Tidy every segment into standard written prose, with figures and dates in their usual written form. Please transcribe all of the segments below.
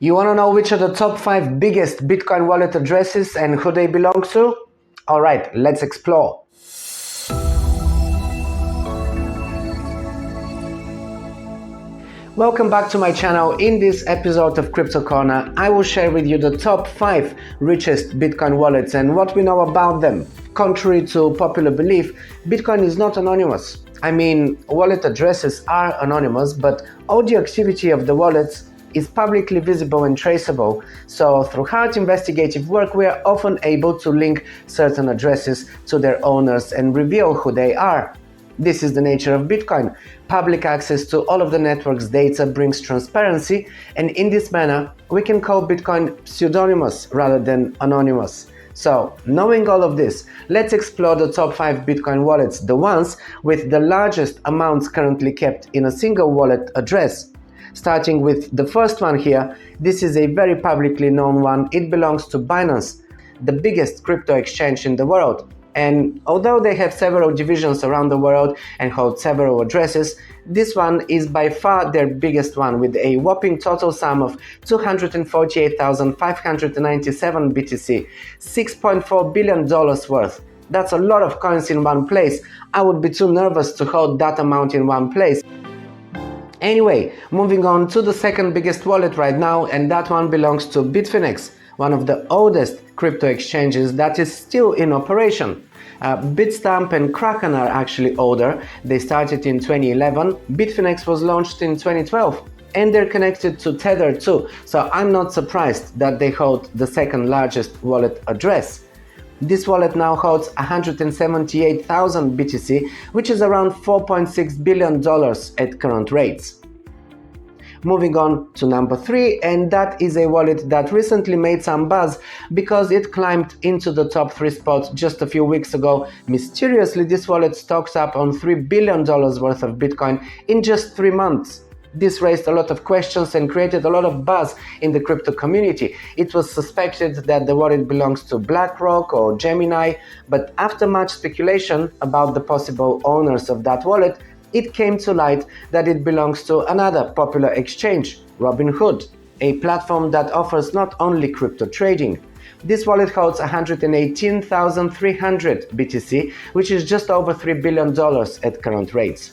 You want to know which are the top 5 biggest Bitcoin wallet addresses and who they belong to? Alright, let's explore. Welcome back to my channel. In this episode of Crypto Corner, I will share with you the top 5 richest Bitcoin wallets and what we know about them. Contrary to popular belief, Bitcoin is not anonymous. I mean, wallet addresses are anonymous, but all the activity of the wallets is publicly visible and traceable. So through hard investigative work, we are often able to link certain addresses to their owners and reveal who they are. This is the nature of Bitcoin. Public access to all of the network's data brings transparency, and in this manner, we can call Bitcoin pseudonymous rather than anonymous. So, knowing all of this, let's explore the top 5 Bitcoin wallets, the ones with the largest amounts currently kept in a single wallet address. Starting with the first one here, this is a very publicly known one. It belongs to Binance, the biggest crypto exchange in the world. And although they have several divisions around the world and hold several addresses, this one is by far their biggest one, with a whopping total sum of 248,597 BTC, $6.4 billion worth. That's a lot of coins in one place. I would be too nervous to hold that amount in one place. Anyway, moving on to the second biggest wallet right now, and that one belongs to Bitfinex, one of the oldest crypto exchanges that is still in operation. Bitstamp and Kraken are actually older. They started in 2011. Bitfinex was launched in 2012, and they're connected to Tether too, so I'm not surprised that they hold the second largest wallet address. This wallet now holds 178,000 BTC, which is around $4.6 billion at current rates. Moving on to number 3, and that is a wallet that recently made some buzz because it climbed into the top 3 spot just a few weeks ago. Mysteriously, this wallet stocks up on $3 billion worth of Bitcoin in just 3 months. This raised a lot of questions and created a lot of buzz in the crypto community. It was suspected that the wallet belongs to BlackRock or Gemini, but after much speculation about the possible owners of that wallet, it came to light that it belongs to another popular exchange, Robinhood, a platform that offers not only crypto trading. This wallet holds 118,300 BTC, which is just over $3 billion at current rates.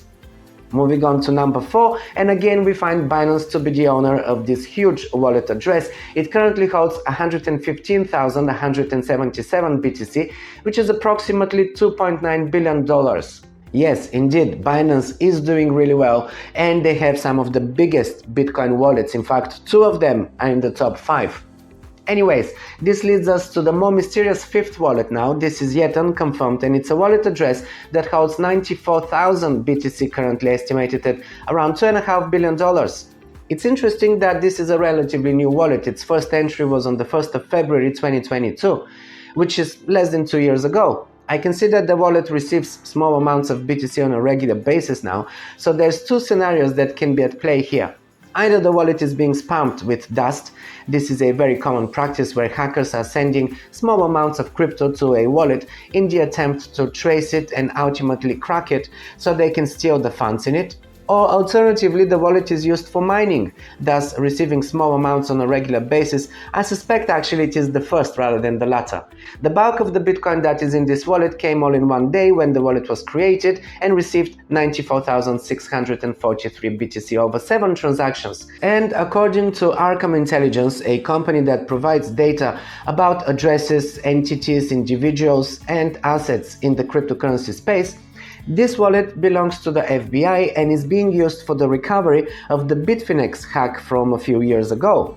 Moving on to number 4, and again we find Binance to be the owner of this huge wallet address. It currently holds 115,177 BTC, which is approximately $2.9 billion. Yes, indeed, Binance is doing really well, and they have some of the biggest Bitcoin wallets. In fact, 2 of them are in the top 5. Anyways, this leads us to the more mysterious 5th wallet now. This is yet unconfirmed, and it's a wallet address that holds 94,000 BTC, currently estimated at around $2.5 billion. It's interesting that this is a relatively new wallet. Its first entry was on the 1st of February 2022, which is less than 2 years ago. I can see that the wallet receives small amounts of BTC on a regular basis now, so there's 2 scenarios that can be at play here. Either the wallet is being spammed with dust. This is a very common practice where hackers are sending small amounts of crypto to a wallet in the attempt to trace it and ultimately crack it so they can steal the funds in it. Or alternatively, the wallet is used for mining, thus receiving small amounts on a regular basis. I suspect actually it is the first rather than the latter. The bulk of the Bitcoin that is in this wallet came all in one day when the wallet was created and received 94,643 BTC over 7 transactions. And according to Arkham Intelligence, a company that provides data about addresses, entities, individuals, and assets in the cryptocurrency space, this wallet belongs to the FBI and is being used for the recovery of the Bitfinex hack from a few years ago.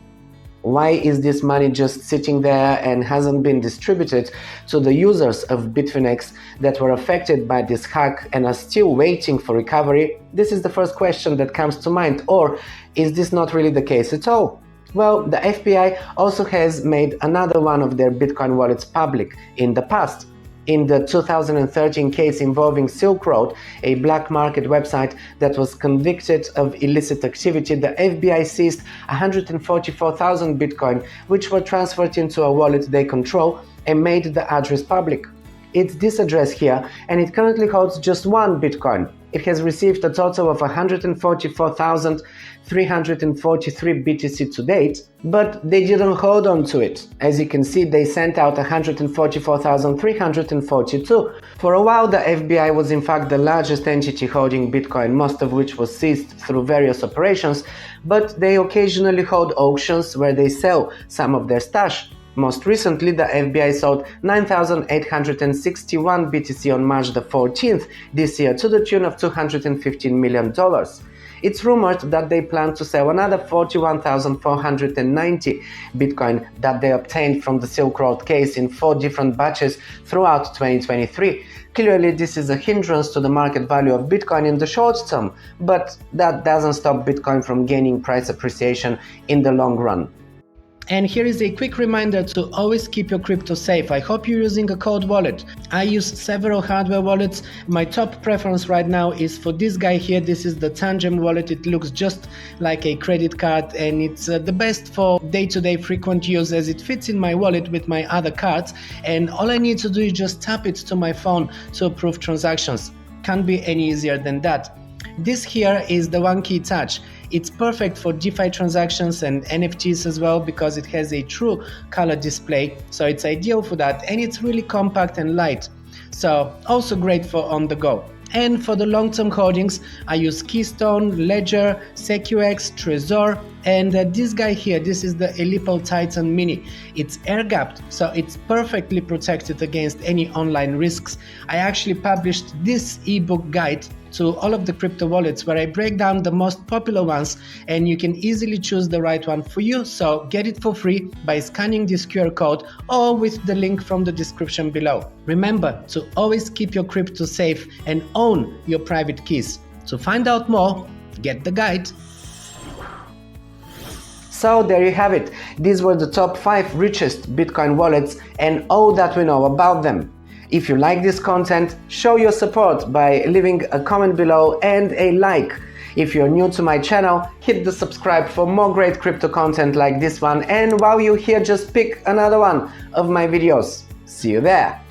Why is this money just sitting there and hasn't been distributed to the users of Bitfinex that were affected by this hack and are still waiting for recovery? This is the first question that comes to mind. Or is this not really the case at all? Well, the FBI also has made another one of their Bitcoin wallets public in the past. In the 2013 case involving Silk Road, a black market website that was convicted of illicit activity, the FBI seized 144,000 Bitcoin, which were transferred into a wallet they control, and made the address public. It's this address here, and it currently holds just one Bitcoin. It has received a total of 144,343 BTC to date, but they didn't hold on to it. As you can see, they sent out 144,342. For a while, the FBI was in fact the largest entity holding Bitcoin, most of which was seized through various operations, but they occasionally hold auctions where they sell some of their stash. Most recently, the FBI sold 9,861 BTC on March the 14th this year to the tune of $215 million. It's rumored that they plan to sell another 41,490 Bitcoin that they obtained from the Silk Road case in 4 different batches throughout 2023. Clearly, this is a hindrance to the market value of Bitcoin in the short term, but that doesn't stop Bitcoin from gaining price appreciation in the long run. And here is a quick reminder to always keep your crypto safe. I hope you're using a cold wallet. I use several hardware wallets. My top preference right now is for this guy here. This is the Tangem wallet. It looks just like a credit card, and it's the best for day-to-day frequent use as it fits in my wallet with my other cards. And all I need to do is just tap it to my phone to approve transactions. Can't be any easier than that. This here is the one key touch. It's perfect for DeFi transactions and NFTs as well because it has a true color display, so it's ideal for that, and it's really compact and light, so also great for on the go. And for the long-term holdings, I use Keystone, Ledger, SecuX, Trezor, and this guy here, this is the Elipal Titan Mini. It's air-gapped, so it's perfectly protected against any online risks. I actually published this ebook guide to all of the crypto wallets where I break down the most popular ones, and you can easily choose the right one for you. So get it for free by scanning this QR code or with the link from the description below. Remember to always keep your crypto safe and own your private keys. To find out more, get the guide. So there you have it. These were the top 5 richest Bitcoin wallets and all that we know about them. If you like this content, show your support by leaving a comment below and a like. If you're new to my channel, hit the subscribe for more great crypto content like this one, and while you're here, just pick another one of my videos. See you there!